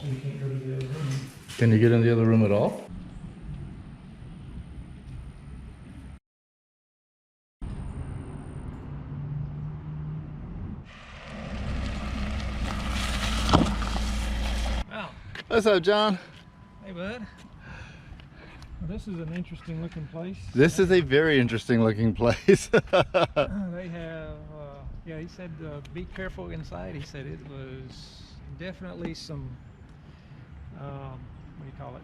so you can't go to the other room. Can you get in the other room at all? Wow. What's up, John? Hey, bud. Well, this is an interesting looking place. This is a very interesting looking place. They have, yeah, he said be careful inside. He said it was definitely some, what do you call it?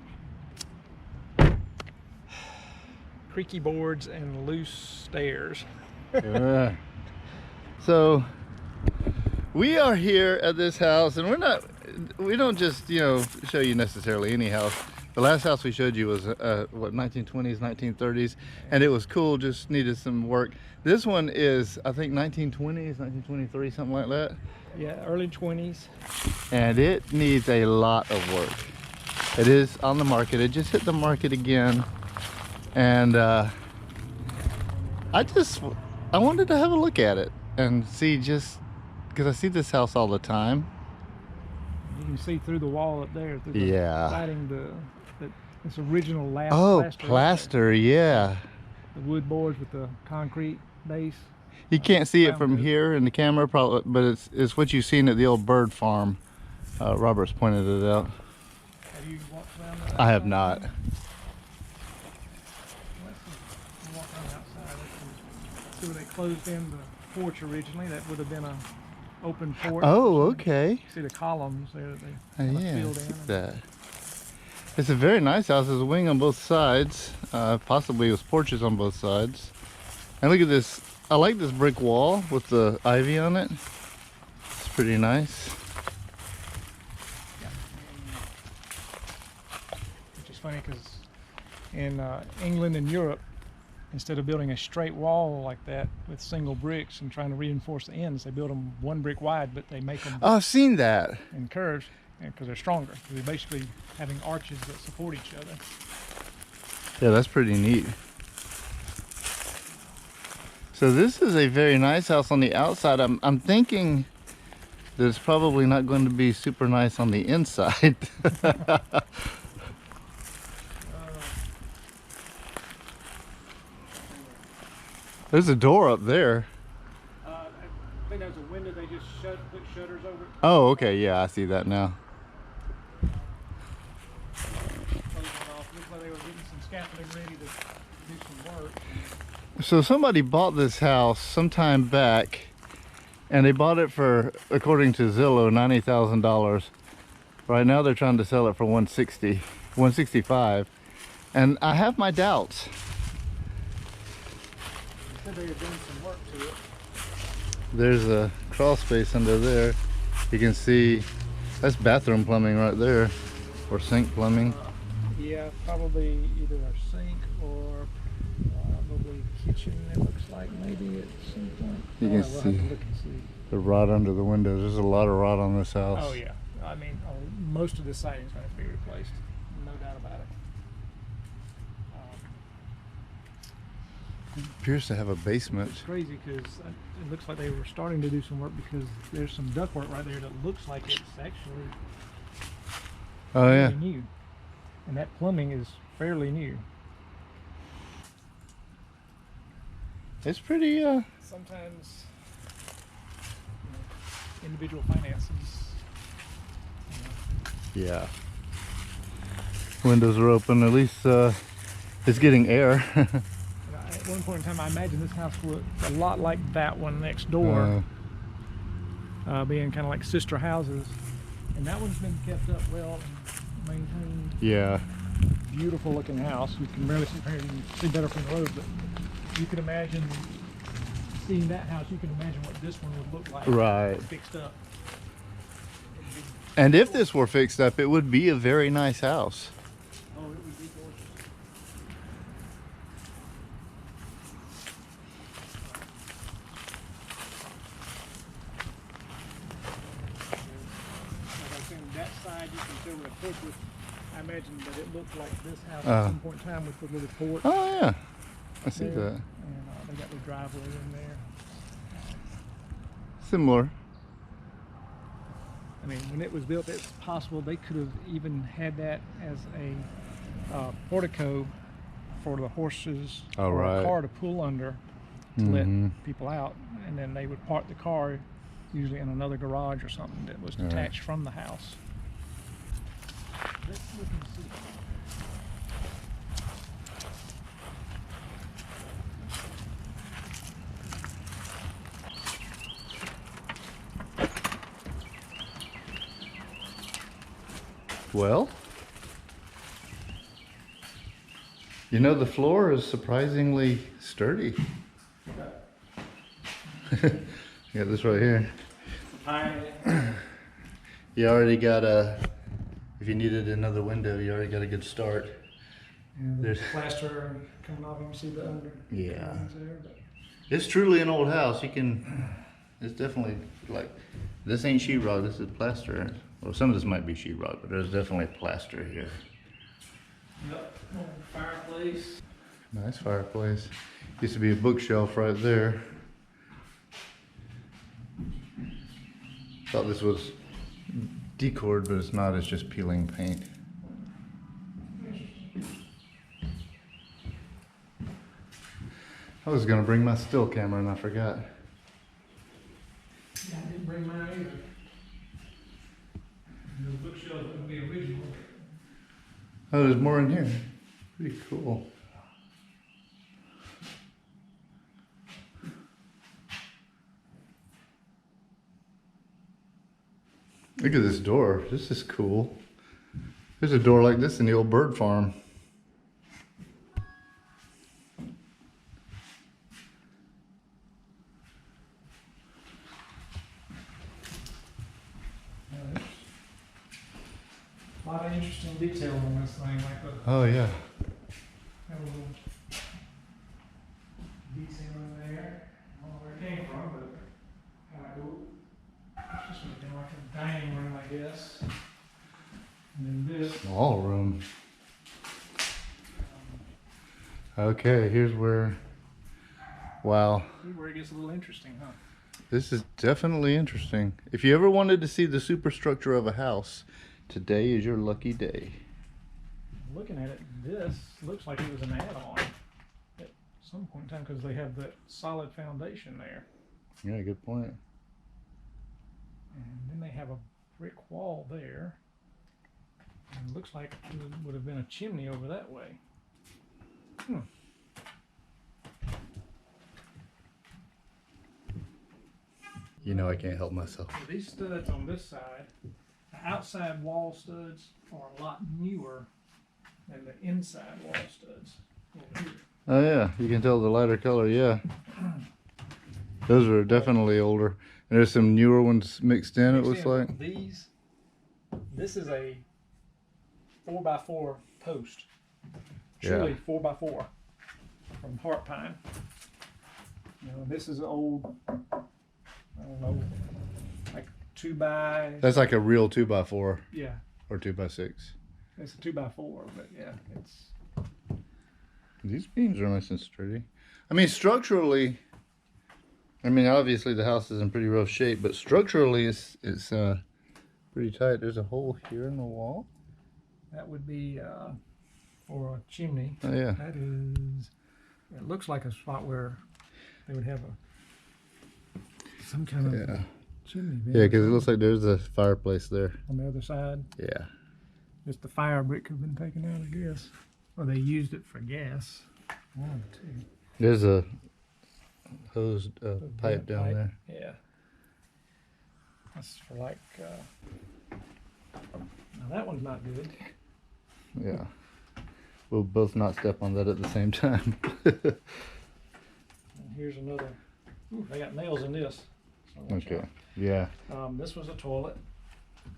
Creaky boards and loose stairs. So we are here at this house, and we don't just, you know, show you necessarily any house. The last house we showed you was what, 1920s, 1930s, and it was cool, just needed some work. This one is, I think, 1920s, 1923, something like that. Yeah, early 20s. And it needs a lot of work. It is on the market. It just hit the market again, and I wanted to have a look at it and see, just because I see this house all the time. You can see through the wall up there, through the siding, this original plaster, yeah. The wood boards with the concrete base. You can't see it from here in the camera, probably, but it's what you've seen at the old bird farm. Robert's pointed it out. Have you walked around that? I have not. Let's walk around the outside. See where they closed in the porch originally. That would have been a open porch. Oh, okay. See the columns there that they yeah, filled in. That. It's a very nice house. There's a wing on both sides. Possibly it was porches on both sides. And look at this. I like this brick wall with the ivy on it. It's pretty nice. Yeah. Which is funny because in England and Europe, instead of building a straight wall like that with single bricks and trying to reinforce the ends, they build them one brick wide, but they make them Oh, I've seen that. in curves because they're stronger. They're basically having arches that support each other. Yeah, that's pretty neat. So this is a very nice house on the outside. I'm thinking that it's probably not going to be super nice on the inside. There's a door up there. I think there's a window they just put shutters over it. Oh, okay, yeah, I see that now. Looks like they were getting some scaffolding ready to do some work. So somebody bought this house sometime back, and they bought it for, according to Zillow, $90,000. Right now they're trying to sell it for $165, and I have my doubts. They said they had done some work to it. There's a crawl space under there. You can see that's bathroom plumbing right there, or sink plumbing. Yeah, probably either a sink or probably kitchen, it looks like, maybe at some point. You can we'll see have to look and see. the rod under the windows. There's a lot of rod on this house. Oh yeah, I mean, most of the siding is going to be replaced, no doubt about it. It appears to have a basement. It's crazy because it looks like they were starting to do some work because there's some ductwork right there that looks like it's actually fairly new, and that plumbing is fairly new. It's pretty Sometimes individual finances. Yeah. Windows are open. At least it's getting air. At one point in time, I imagine this house looked a lot like that one next door, being kind of like sister houses. And that one's been kept up well and maintained. Yeah. Beautiful looking house. You can barely see from here. You can see better from the road, but you can imagine seeing that house. You can imagine what this one would look like. Right. Fixed up. And if this were fixed up, it would be a very nice house. Oh, it would be gorgeous. Like I was saying, that side you can tell where the porch was. I imagine that it looked like this house at some point in time with the little porch. Oh yeah, I see there. that. And they got the driveway in there. Similar. I mean, when it was built, it's possible they could have even had that as a portico for the horses Oh, or right. a car to pull under to Mhm. let people out, and then they would park the car usually in another garage or something that was Right. detached from the house. Let's look and see. Well, you know, the floor is surprisingly sturdy. You got this right here. You already got if you needed another window, you already got a good start. And There's- the plaster coming off, you can see the under. Yeah. There, but It's truly an old house. It's definitely like, this ain't sheetrock, this is plaster. Well, some of this might be sheetrock, but there's definitely plaster here. Yep, fireplace. Nice fireplace. Used to be a bookshelf right there. Thought this was decored, but it's not, it's just peeling paint. I was gonna bring my still camera and I forgot. Yeah, I didn't bring mine either. The bookshelf would be original. Oh, there's more in here. Pretty cool. Look at this door. This is cool. There's a door like this in the old bird farm. A lot of interesting detail on this thing, like the Oh yeah. have a little detail in there. I don't know where it came from, but kind of cool. It's just looking like a dining room, I guess. And then this. Small room. Okay, here's where, wow. See where it gets a little interesting, huh? This is definitely interesting. If you ever wanted to see the superstructure of a house, today is your lucky day. Looking at it, this looks like it was an add-on at some point in time because they have that solid foundation there. Yeah, good point. And then they have a brick wall there. And it looks like it would have been a chimney over that way. You know I can't help myself. So these studs on this side, the outside wall studs are a lot newer than the inside wall studs over here. Oh yeah, you can tell the lighter color, yeah. Those are definitely older. And there's some newer ones mixed in, it looks like. This is a 4x4 post. Truly 4x4 from Heart Pine. You know, this is old, I don't know, like 2x. That's like a real 2x4 Yeah, or 2x6. it's a 2x4, but yeah, it's. These beams are nice and sturdy. I mean, structurally, I mean, obviously the house is in pretty rough shape, but structurally it's pretty tight. There's a hole here in the wall. That would be for a chimney. Oh yeah. That is. It looks like a spot where they would have some kind of chimney. Yeah, because it looks like there's a fireplace there. On the other side. Yeah. Just the fire brick could have been taken out, I guess. Or they used it for gas. One of the two. There's a hosed pipe down pipe. there. Yeah. That's for like. Now that one's not good. Yeah. We'll both not step on that at the same time. And here's another. Ooh, they got nails in this. So watch Okay. out. Yeah. This was a toilet,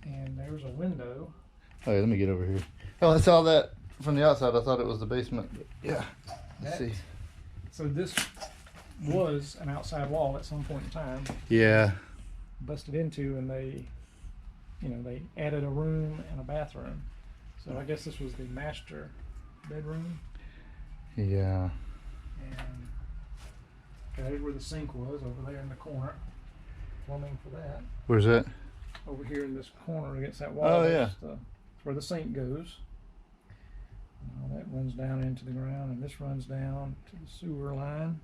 and there was a window. Oh, yeah, let me get over here. Oh, I saw that from the outside. I thought it was the basement. But yeah. Let's see. So this was an outside wall at some point in time, Yeah. busted into, and they, they added a room and a bathroom. So I guess this was the master bedroom, Yeah. and there's where the sink was over there in the corner. Plumbing for that. Where's that? over here in this corner against that wall. Oh, yeah. That's where the sink goes. Now that runs down into the ground, and this runs down to the sewer line.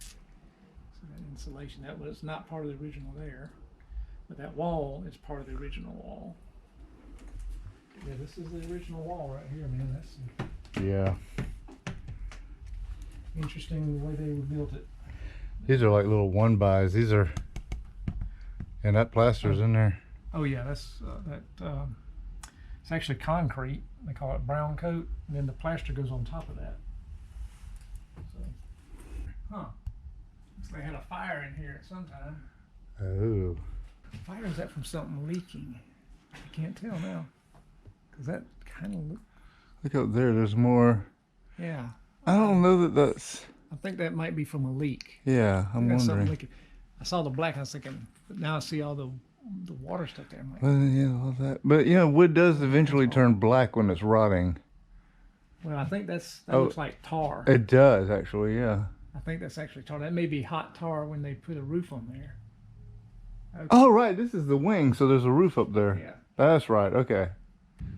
So that insulation, that was not part of the original there, but that wall is part of the original wall. Yeah, this is the original wall right here, man. That's Yeah. interesting the way they built it. These are like little one bys. These are, and that plaster's in there. Oh yeah, that's it's actually concrete. They call it brown coat, and then the plaster goes on top of that. So, huh? Looks like they had a fire in here at some time. Oh. Fire, is that from something leaking? I can't tell now. Cause that kind of look. Look up there. There's more. Yeah. I don't know that that's. I think that might be from a leak. Yeah, I'm That's something wondering. leaking. I saw the black. I was thinking, but now I see all the water stuff there. I'm like, Well, yeah, all that. But yeah, wood does eventually turn black when it's rotting. well, I think that Oh. looks like tar. It does actually. Yeah. I think that's actually tar. That may be hot tar when they put a roof on there. Oh right, this is the wing, so there's a roof up there. Yeah. That's right. Okay.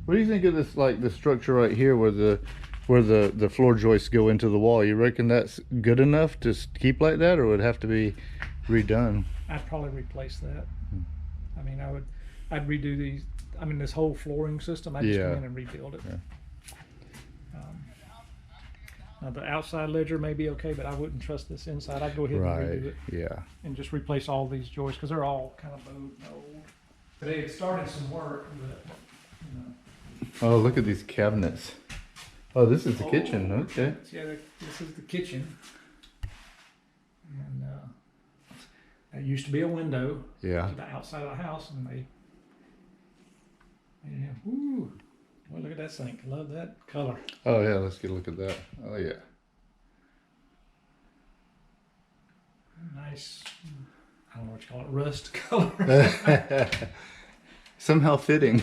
What do you think of this, like the structure right here, where the floor joists go into the wall? You reckon that's good enough to keep like that, or would it have to be redone? I'd probably replace that. I mean, I'd redo these. I mean, this whole flooring system. I'd just Yeah. come in and rebuild it. Yeah. Now the outside ledger may be okay, but I wouldn't trust this inside. I'd go ahead and Right. redo it Yeah. and just replace all these joists because they're all kind of bowed and old. They had started some work, but you know. Oh, look at these cabinets. Oh, this is the kitchen. Okay. Yeah, this is the kitchen. And there used to be a window Yeah. to the outside of the house, and yeah, woo. Well, look at that sink. Love that color. Oh yeah. Let's get a look at that. Oh yeah. Nice. I don't know what you call it, rust color. Somehow fitting.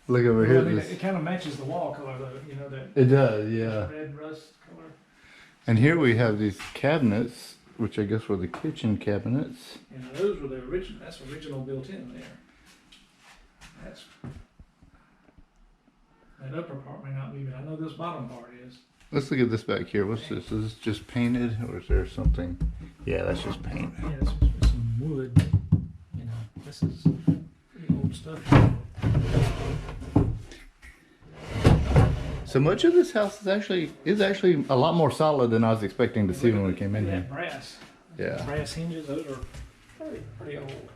Look over Well, here. I mean, This. it kind of matches the wall color, though. You know that It does. Yeah. red rust color. And here we have these cabinets, which I guess were the kitchen cabinets. And those were the original. That's original built in there. That's that upper part may not be, but I know this bottom part is. Let's look at this back here. What's this? Is this just painted, or is there something? Yeah, that's just paint. Yeah, this was with some wood. You know, this is pretty old stuff. So much of this house is actually a lot more solid than I was expecting to see when we came in Look at here. that brass. Yeah. Brass hinges. Those are pretty old.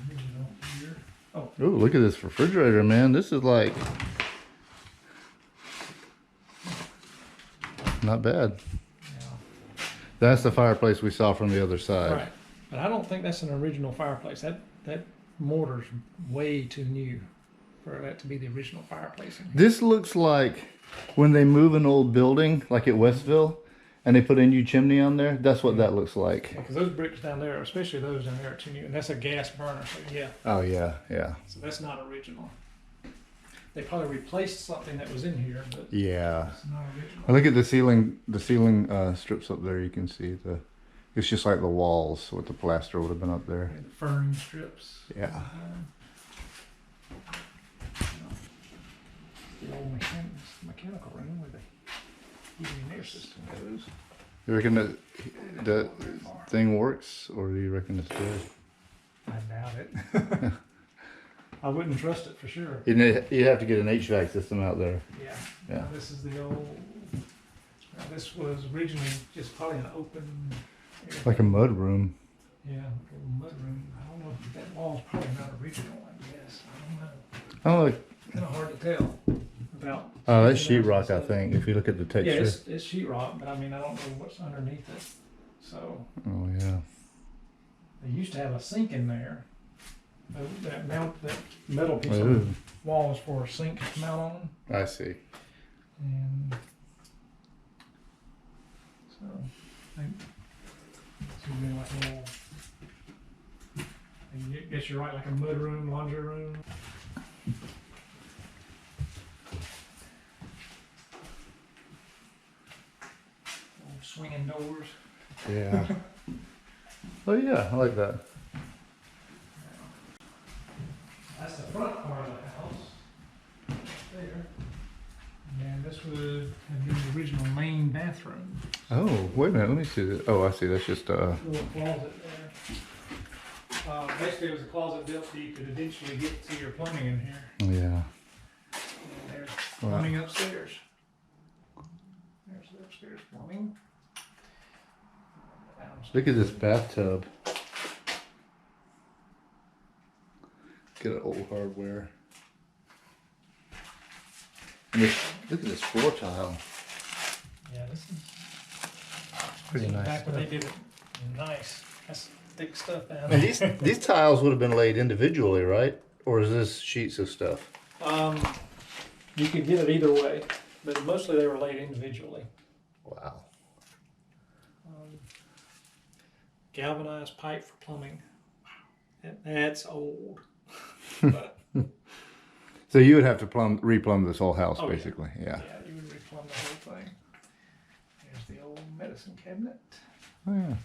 Original here. Oh, Ooh, look at this refrigerator, man. This is like not bad. yeah. That's the fireplace we saw from the other side. Right. But I don't think that's an original fireplace. That mortar's way too new for that to be the original fireplace in here. This looks like when they move an old building, like at Westville, and they put a new chimney on there. That's what that looks like. Because those bricks down there, especially those down there, are too new, and that's a gas burner. So yeah, Oh yeah, yeah, so that's not original. They probably replaced something that was in here, but yeah. it's not original. And look at the ceiling strips up there. You can see it's just like the walls. What the plaster would have been up there. And the fern strips. Yeah. The old mechanical room where the heating and air system goes. You reckon that thing works, or do you reckon it's good? I doubt it. I wouldn't trust it for sure. You have to get an HVAC system out there. Yeah. Yeah. This is the old. This was originally just probably an open. Area. Like a mud room. Yeah, like a little mud room. I don't know if that wall's probably not original. I guess I don't know. Oh, Kind of hard to tell. About. oh, that's sheetrock, I think. If you look at the texture. Yeah, it's sheetrock, but I mean I don't know what's underneath it. So Oh yeah. they used to have a sink in there. That metal piece Ooh. on the wall is for a sink to mount on. I see. And so I think like a little, I guess you're right, like a mud room, laundry room. Swinging doors. Yeah. Oh yeah, I like that. That's the front part of the house. There. And this would have been the original main bathroom. Oh, wait a minute, let me see this. Oh, I see, that's just Little closet there. Basically, it was a closet built so you could eventually get to your plumbing in here. yeah. And there's plumbing upstairs. There's the upstairs plumbing. Look at this bathtub. Get an old hardware. And look at this floor tile. Yeah, this is Pretty nice back when stuff. they did it nice. That's thick stuff down And there. these tiles would have been laid individually, right? Or is this sheets of stuff? You could get it either way, but mostly they were laid individually. Wow. Galvanized pipe for plumbing. That's old. But, So you would have to replumb this whole house, Oh, yeah. basically. Yeah. yeah, you would replumb the whole thing. There's the old medicine cabinet. Oh yeah.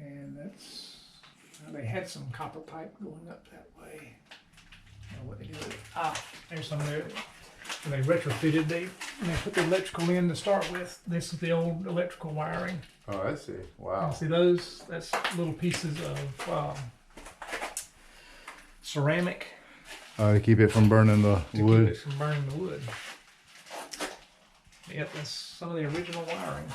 And that's, they had some copper pipe going up that way. I don't know what they did with it. There's some there. When they retrofitted, they put the electrical in to start with. This is the old electrical wiring. Oh, I see. You Wow. see those? That's little pieces of ceramic To keep it from burning the to wood. keep it from burning the wood. Yep, that's some of the original wiring.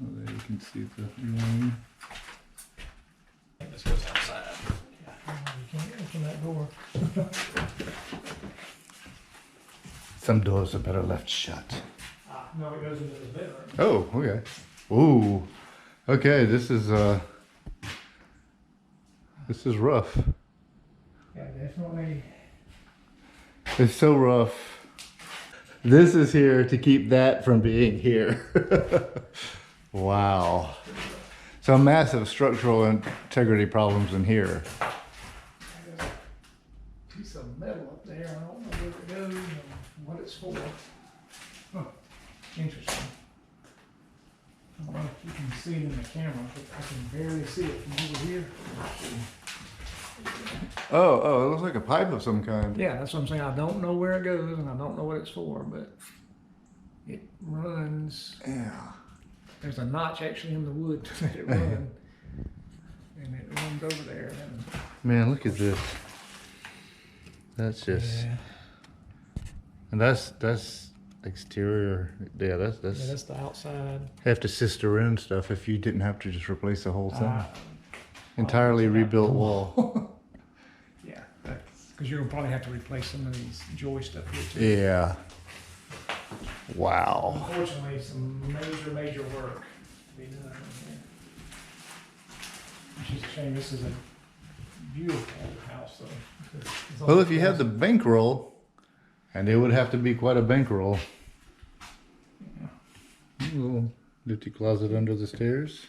Oh, there you can see the line. I think this goes outside. Yeah, you can't open that door. Some doors are better left shut. No, it goes into the bedroom. Oh, okay. Ooh. Okay, this is rough. Yeah, definitely. It's so rough. This is here to keep that from being here. Wow. Some massive structural integrity problems in here. There's a piece of metal up there. I don't know where it goes and what it's for. Huh. Interesting. I don't know if you can see it in the camera, but I can barely see it from over here. Oh, it looks like a pipe of some kind. Yeah, that's what I'm saying. I don't know where it goes and I don't know what it's for, but it runs. Yeah. There's a notch actually in the wood to let it run. And it runs over there. And Man, look at this. That's just, and that's exterior. Yeah, that's yeah, that's the outside. have to sister in stuff if you didn't have to just replace the whole thing. Ah. Entirely rebuilt wall. Yeah, that's because you're gonna probably have to replace some of these joy stuff here too. Yeah. Wow. Unfortunately, some major work to be done here. Which is a shame. This is a beautiful house, though. It's all Well, if you had the bankroll, and it would have to be quite a bankroll. Yeah. Little nifty closet under the stairs.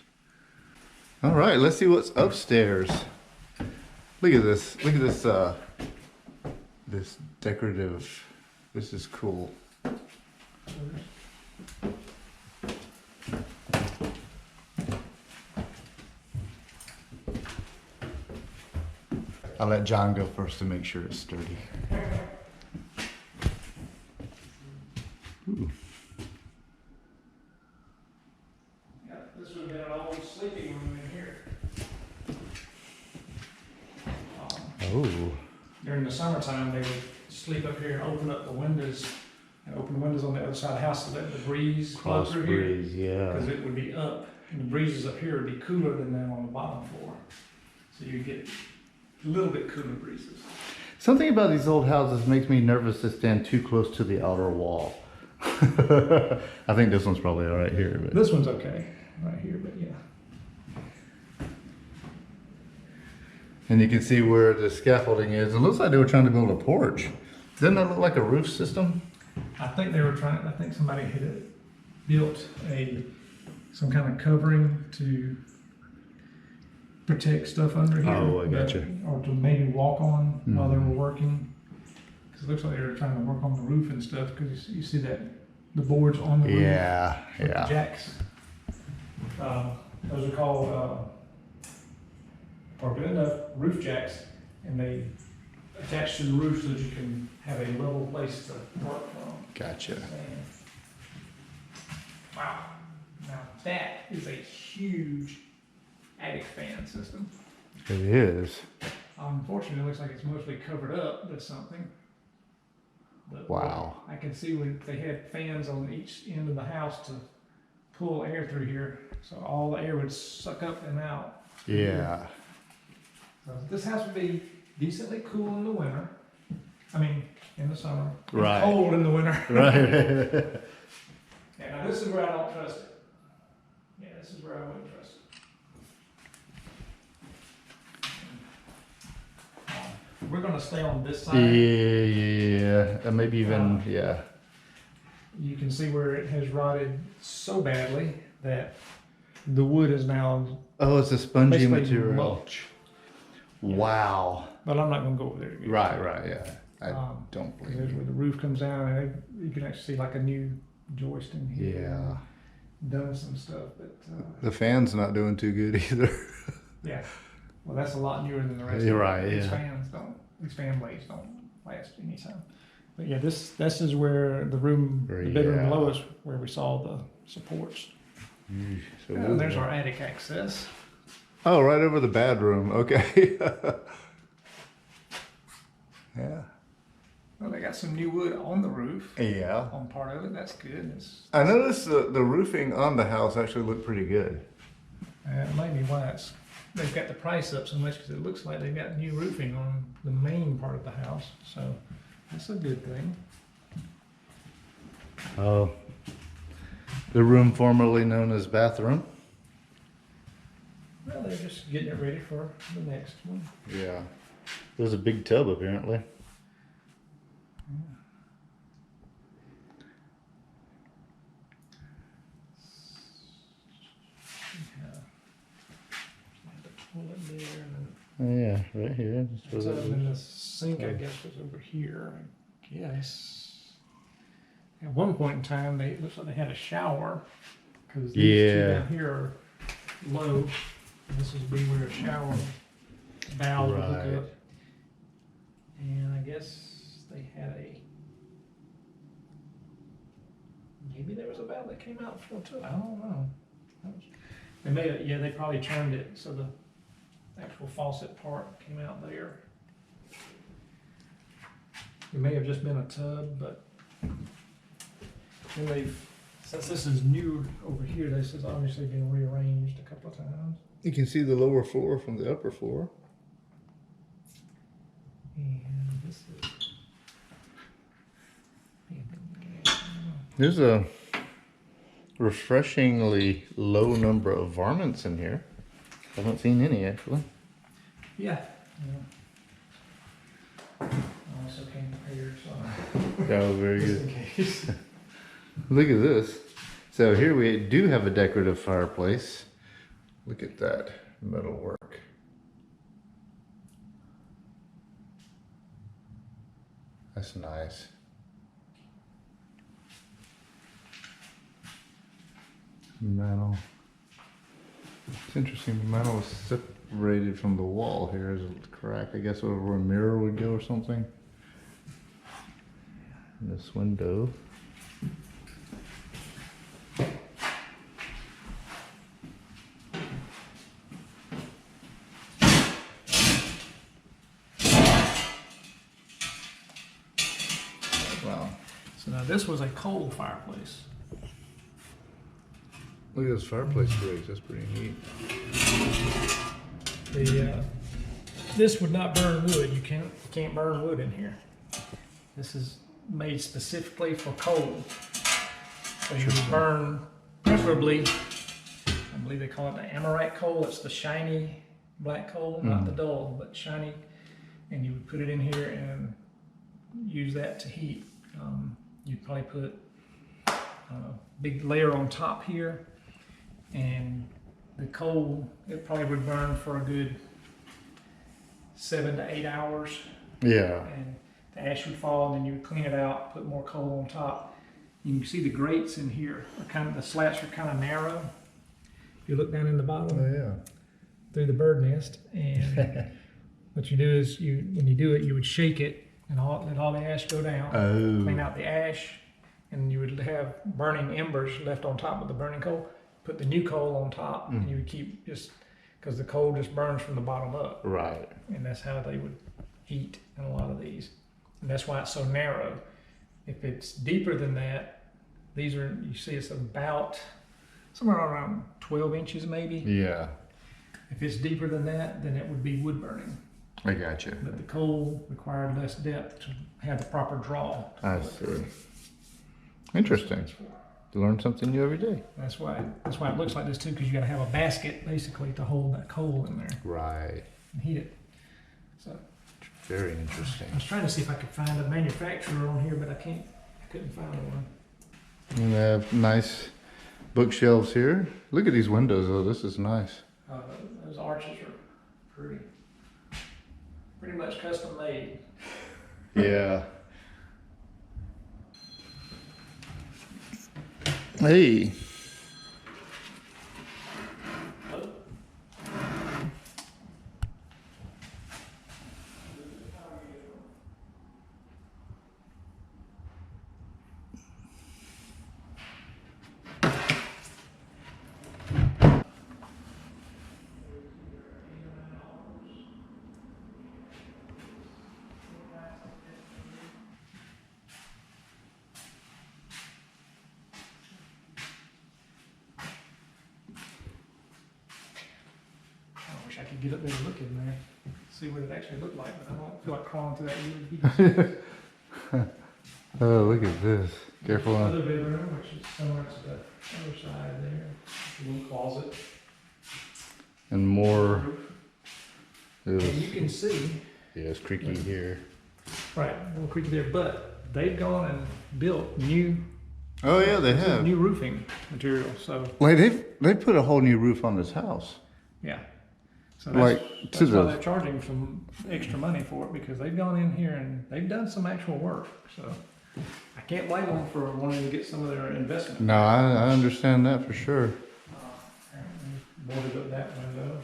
All right, let's see what's upstairs. Look at this. Look at this. This decorative. This is cool. I'll let John go first to make sure it's sturdy. Ooh. Yeah, this would have been an old sleeping room in here. Oh. During the summertime, they would sleep up here and open up the windows, and open the windows on the other side of the house to let the breeze blow Cross through here. breeze, yeah. Because it would be up, and the breezes up here would be cooler than them on the bottom floor. So you get a little bit cooler breezes. Something about these old houses makes me nervous to stand too close to the outer wall. I think this one's probably all right here. But. This one's okay, right here, but yeah. And you can see where the scaffolding is. It looks like they were trying to build a porch. Doesn't that look like a roof system? I think they were trying, I think somebody had built some kind of covering to protect stuff under here. Oh, I gotcha. Or to maybe walk on while they were working. Because it looks like they were trying to work on the roof and stuff, because you see that the boards on the roof. Yeah, with the yeah. jacks. Those are called, or good enough, roof jacks, and they attach to the roof so that you can have a level place to work from. Gotcha. And, wow. Now that is a huge attic fan system. It is. Unfortunately, it looks like it's mostly covered up with something. But Wow. I can see where they had fans on each end of the house to pull air through here, so all the air would suck up and out. Yeah. So this house would be decently cool in the winter. I mean, in the summer. And Right. cold in the winter. Right. Yeah, now this is where I don't trust it. Yeah, this is where I wouldn't trust it. We're gonna stay on this side. Yeah. And maybe even, yeah. You can see where it has rotted so badly that the wood is now Oh, it's a spongy basically material. mulch. Wow. But I'm not gonna go over there to get Right, right, yeah. I don't There's believe where you. the roof comes down, and you can actually see like a new joist in here. Yeah. Done some stuff, but The fan's not doing too good either. yeah. Well, that's a lot newer than the rest. You're of right, it. These yeah. fans don't. These fan blades don't last any time. But yeah, this is where the room, the bedroom Yeah. below us, where we saw the supports. So And there's our attic access. Oh, right over the bedroom. Okay. Yeah. Well, they got some new wood on the roof. Yeah. On part of it, that's good. I noticed the roofing on the house actually looked pretty good. Maybe why they've got the price up so much because it looks like they've got new roofing on the main part of the house. So that's a good thing. Oh. The room formerly known as bathroom. Well, they're just getting it ready for the next one. Yeah. There's a big tub apparently. Toilet there, and Oh, yeah, right here. That's then, where that and the is. sink, I guess, was over here. I guess. At one point in time, it looks like they had a shower because these two Yeah. down here are low. And this would be where a shower valve would Right. hook up. And I guess they had maybe there was a valve that came out before too. I don't know. They may have, yeah, they probably turned it so the actual faucet part came out there. It may have just been a tub, but then since this is new over here, this has obviously been rearranged a couple of times. You can see the lower floor from the upper floor. And this is. There's a refreshingly low number of varmints in here. Haven't seen any actually. Yeah. I also came prepared, so. Oh, very Just good. in case. Look at this. So here we do have a decorative fireplace. Look at that metal work. That's nice. Metal. It's interesting. The metal is separated from the wall here. There's a crack, I guess, over where a mirror would go or something. And this window. Wow. So now this was a coal fireplace. Look at those fireplace rigs. That's pretty neat. This would not burn wood. You can't burn wood in here. This is made specifically for coal. So you would burn, preferably, I believe they call it the Amorite coal. It's the shiny black coal, not the dull, but shiny. And you would put it in here and use that to heat. You'd probably put a big layer on top here, and the coal, it probably would burn for a good 7 to 8 hours, Yeah. and the ash would fall, and then you would clean it out, put more coal on top. You can see the grates in here are kind of, the slats are kind of narrow. If you look down in the bottom through the bird nest, and what you do is when you do it, you would shake it and let all the ash go down, clean out the ash, and you would have burning embers left on top of the burning coal. Put the new coal on top, and you would keep because the coal just burns from the bottom up. Right. And that's how they would heat in a lot of these. And that's why it's so narrow. If it's deeper than that, you see it's about somewhere around 12 inches maybe. Yeah. If it's deeper than that, then it would be wood burning. I got you. But the coal required less depth to have the proper draw. I see. Interesting. You learn something new every day. That's why it looks like this too, because you got to have a basket basically to hold that coal in there. Right. And heat it. So very interesting. I was trying to see if I could find a manufacturer on here, but I couldn't find one. And they have nice bookshelves here. Look at these windows though, this is nice. Those arches are pretty much custom made. Yeah. Hey. I could get up there and look in there, see what it actually looked like, but I don't feel like crawling through that weird. Oh, look at this. Careful. Other bedroom, which is similar to the other side there. A little closet. And more. And you can see. Yeah, it's creaky here. Right, a little creaky there, but they've gone and built new. Oh yeah, they have. New roofing material, so. Like they put a whole new roof on this house. Yeah. So that's why they're charging some extra money for it, because they've gone in here and they've done some actual work. So I can't blame them for wanting to get some of their investment. No, I understand that for sure. Boarded up that window,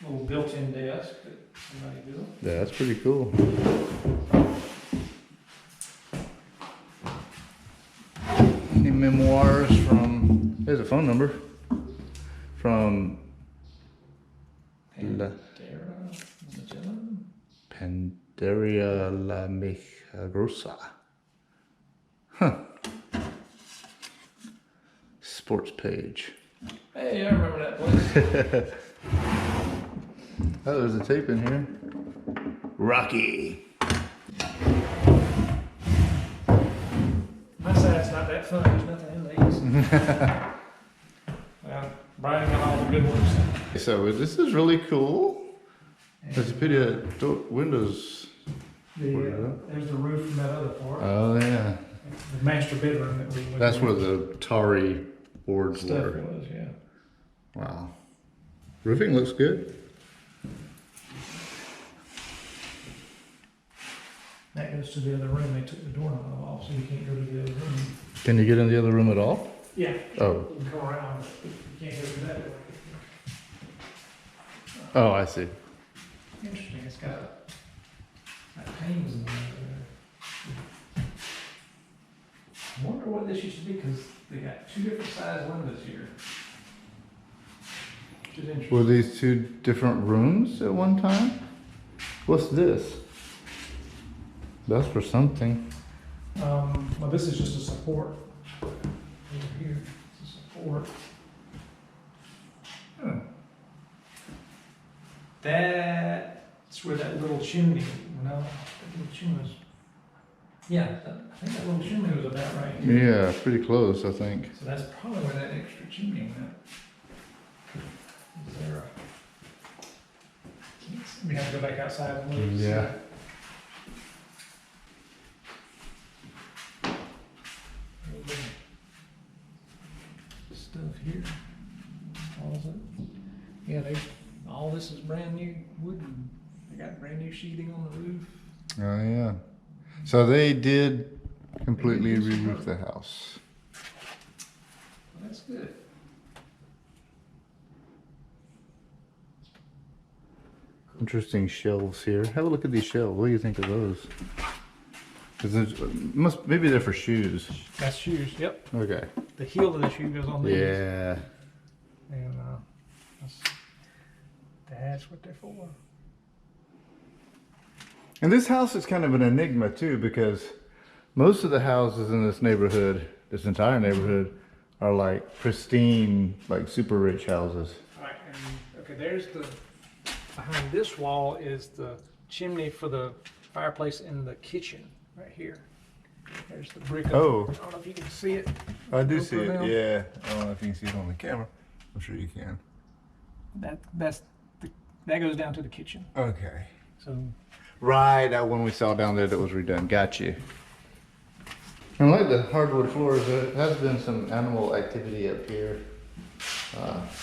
a little built-in desk that somebody built. Yeah, that's pretty cool. Any memoirs from? There's a phone number from. Pandaria La Milagrosa. Huh. Sports page. Hey, I remember that place. Oh, there's a tape in here. Rocky. My side's not that fun. There's nothing in these. Well, Brian got all the good ones. So this is really cool. There's a pretty windows. There's the roof from that other part. Oh yeah. The master bedroom that we. That's where the tarry boards stuff were. was, yeah. Wow. Roofing looks good. That goes to the other room. They took the doorknob off, so you can't go to the other room. Can you get in the other room at all? Yeah. Oh. You can come around, but you can't go through that door. Oh, I see. Interesting. It's got panes in there. I wonder what this used to be, because they got two different size windows here. Which is interesting. Were these two different rooms at one time? What's this? That's for something. Well, this is just a support. Over here, it's a support. Huh. That's where that little chimney, that little chimney was. Yeah, I think that little chimney was about right here. Yeah, pretty close, I think. So that's probably where that extra chimney went. Is there we have to go back outside and look. Yeah. Stuff here. Yeah, all this is brand new wood. They got brand new sheathing on the roof. Oh yeah. So they did completely re-roof the house. Good. Interesting shelves here. Have a look at these shelves. What do you think of those? Because maybe they're for shoes. That's shoes. Yep. Okay. The heel of the shoe goes on these. Yeah. And that's what they're for. And this house is kind of an enigma too, because most of the houses in this neighborhood, this entire neighborhood, are like pristine, like super rich houses. All right. And okay, there's the behind this wall is the chimney for the fireplace in the kitchen right here. There's the brick. Oh. I don't know if you can see it. I do Go see for it. now. Yeah. I don't know if you can see it on the camera. I'm sure you can. That goes down to the kitchen. Okay. So Right, that one we saw down there that was redone. Got you. And like the hardwood floors, there has been some animal activity up here,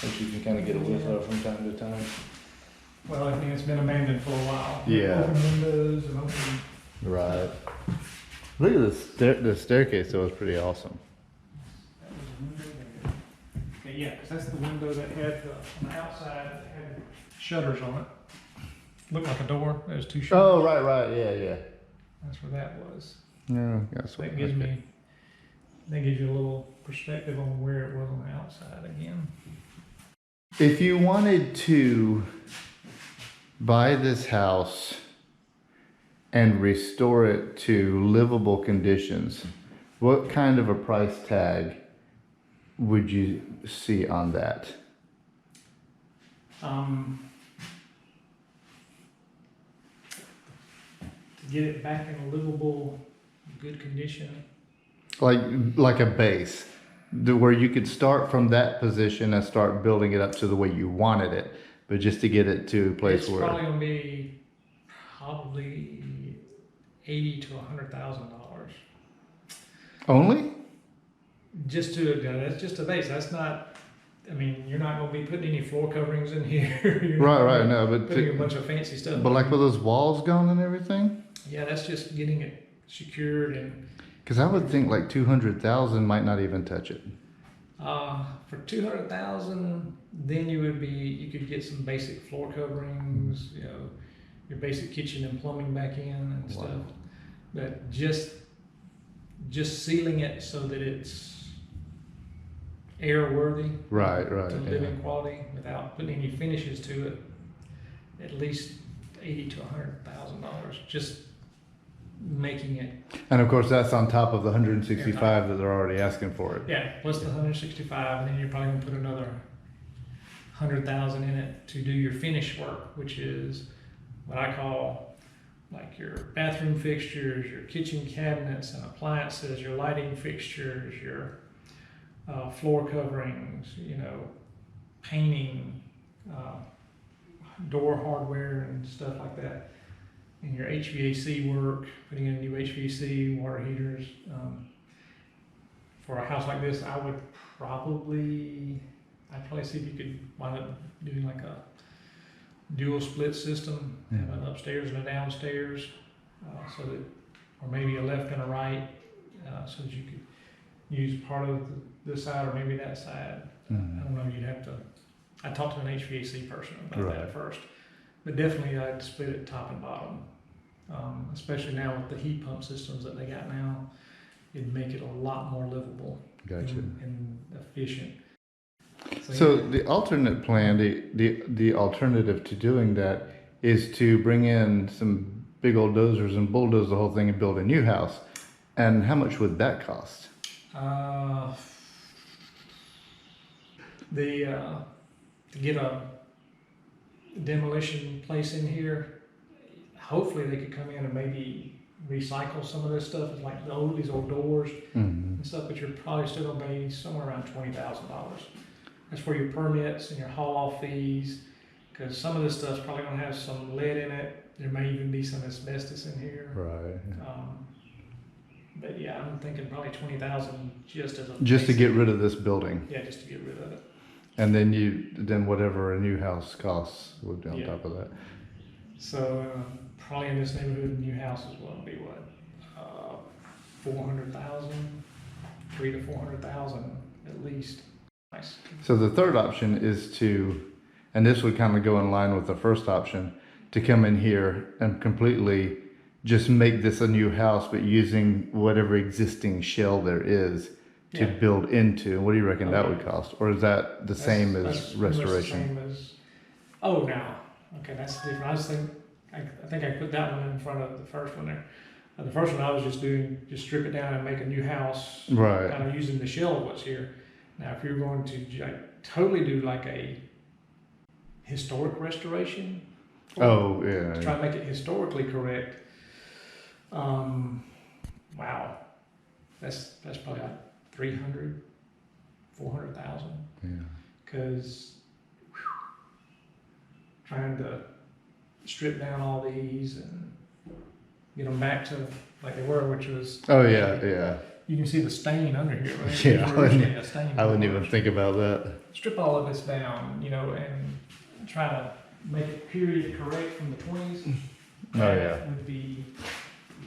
which you can kind of get a whiff of from time to time. well, I think it's been abandoned for a while. Yeah. Open windows and open. Right. Look at the staircase, though, is pretty awesome. That was a window there. Okay, yeah, 'cause that's the window that had on the outside that had shutters on it. Looked like a door. There's two shutters. Oh, right, yeah. That's where that was. Yeah, that's That gives you a little perspective on where it was on the outside again. If you wanted to buy this house and restore it to livable conditions, what kind of a price tag would you see on that? To get it back in a livable, good condition. Like a base, where you could start from that position and start building it up to the way you wanted it, but just to get it to a place It's where probably gonna be probably $80,000 to $100,000. only. Just to that's just a base. That's not. I mean, you're not gonna be putting any floor coverings in here. You're not Right, gonna be no, but putting a bunch of fancy stuff. but like with those walls gone and everything. Yeah, that's just getting it secured and. Because I would think like 200,000 might not even touch it. For 200,000, then you could get some basic floor coverings, you know, your basic kitchen and plumbing back in and Wow. stuff. But just sealing it so that it's airworthy, Right, to living quality, without putting any finishes to it, at least $80,000 to $100,000. Just making it. And of course, that's on top of the 165 that they're already asking for it. Yeah, plus the 165, and then you're probably gonna put another 100,000 in it to do your finish work, which is what I call like your bathroom fixtures, your kitchen cabinets and appliances, your lighting fixtures, your floor coverings, you know, painting, door hardware and stuff like that. And your HVAC work, putting in new HVAC, water heaters. For a house like this, I'd probably see if you could wind up doing like a dual split system, have an upstairs and a downstairs, so that, or maybe a left and a right, so that you could use part of this side or maybe that side. I don't know, you'd have to, I talked to an HVAC person about that first. But definitely I'd split it top and bottom, especially now with the heat pump systems that they got now. It'd make it a lot more livable. Gotcha. And efficient. So yeah. the alternate plan, the alternative to doing that is to bring in some big old dozers and bulldoze the whole thing and build a new house. And how much would that cost? To get a demolition place in here, hopefully they could come in and maybe recycle some of this stuff, like these old doors and stuff, but you're probably still gonna pay somewhere around $20,000. That's for your permits and your haul-off fees, because some of this stuff's probably gonna have some lead in it. There may even be some asbestos in here. Right. But yeah, I'm thinking probably 20,000 just as a Just to basic. get rid of this building. Yeah, just to get rid of it. And then whatever a new house costs would be on top of that. So probably in this neighborhood, a new house is going to be what, 400,000, 300,000 to 400,000 at least. Nice. So the third option is to, and this would kind of go in line with the first option, to come in here and completely just make this a new house, but using whatever existing shell there is to Yeah. build into. What do you reckon that Okay. would cost? Or is that the same as That's pretty much the restoration? same as, oh, now, okay, that's different. I just think, I think I put that one in front of the first one there. The first one I was just strip it down and make a new house. Right. Kind of using the shell of what's here. Now, if you're going to totally do like a historic restoration. Oh, yeah. To try to make it historically correct. Wow. That's probably like 300, 400,000. Yeah. Because trying to strip down all these and get them back to like they were, which was. Oh, yeah, yeah. You can see the stain under here, right? Yeah, There's originally a stain. I wouldn't even think about that. Strip all of this down, you know, and try to make it period correct from the 20s. Oh, yeah. That would be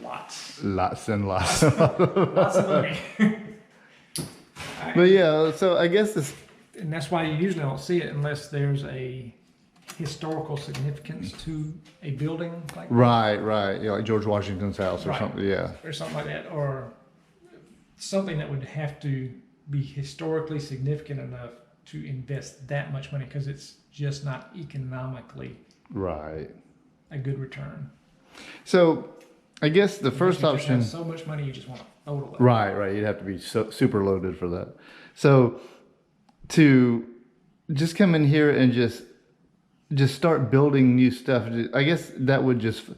lots. Lots and lots. Lots of money. But yeah, so I guess this. And that's why you usually don't see it unless there's a historical significance to a building like that. Right. Yeah, like George Washington's house or Right. something. Yeah. Or something like that, or something that would have to be historically significant enough to invest that much money, because it's just not economically Right. a good return. So I guess the first You just have option. so much money you just want to throw it away. Right. You'd have to be super loaded for that. So to just come in here and just start building new stuff, I guess that would just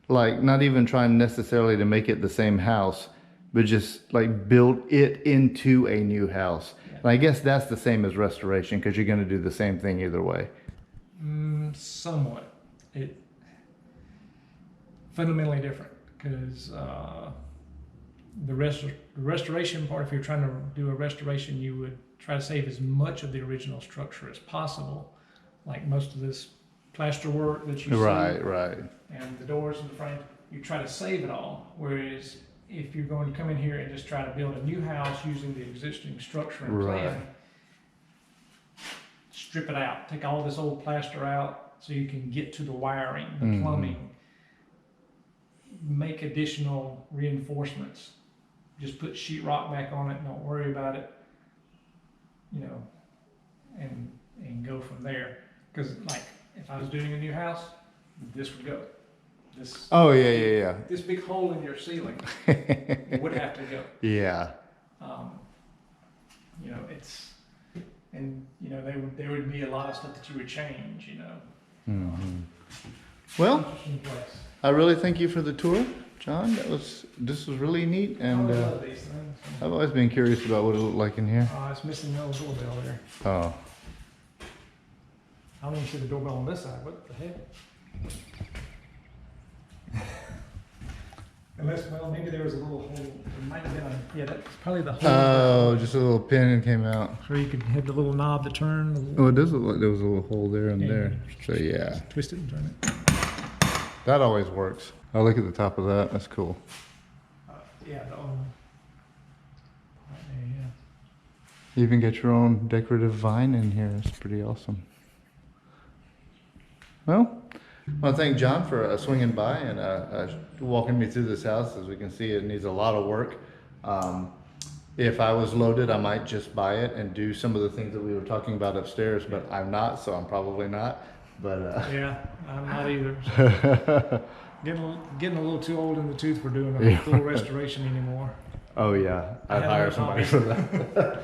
like not even trying necessarily to make it the same house, but just like build it into a new house. Yeah. And I guess that's the same as restoration, because you're going to do the same thing either way. Somewhat. It fundamentally different, because the restoration part, if you're trying to do a restoration, you would try to save as much of the original structure as possible, like most of this plaster work that you see. Right. And the doors and the frame, you try to save it all. Whereas if you're going to come in here and just try to build a new house using the existing structure and plan, Right. strip it out, take all this old plaster out so you can get to the wiring, the Mhm. plumbing, make additional reinforcements, just put sheetrock back on it, don't worry about it, you know, and go from there. Because like if I was doing a new house, this would go. This Oh, yeah. this big hole in your ceiling would have to go. Yeah. You know, it's, and you know, there would be a lot of stuff that you would change, you know. Mhm. Well, Interesting place. I really thank you for the tour, John. This was really neat, and I love these things. I've always been curious about what it looked like in here. It's missing the old doorbell there. Oh, I don't even see the doorbell on this side. What the heck? Unless, well, maybe there was a little hole. There might have been a, yeah, that's probably the hole. oh, just a little pin came out. Where you could have the little knob to turn. The little, Oh, it does look like there was a little hole there and Yeah. there. So yeah, twist it and turn it. that always works. Oh, look at the top of that. That's cool. Yeah, the old. Right there, yeah. You even get your own decorative vine in here. It's pretty awesome. Well, I want to thank John for swinging by and walking me through this house. As we can see, it needs a lot of work. If I was loaded, I might just buy it and do some of the things that we were talking about upstairs, but I'm not, so I'm probably not. But Yeah, I'm not either. Getting a little too old in the tooth for doing a full restoration anymore. oh yeah, I'd have hire no somebody hobby. for that.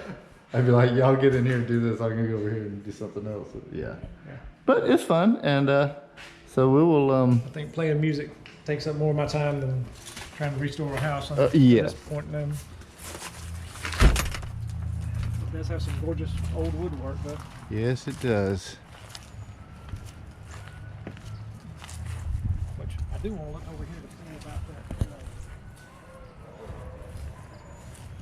I'd be like, y'all get in here and do this. I'm gonna go over here and do something else. Yeah, Yeah. but it's fun, and so we will. I think playing music takes up more of my time than trying to restore a house. Yeah. At this point now. It does have some gorgeous old woodwork, though. Yes, it does. Which I do want to look over here.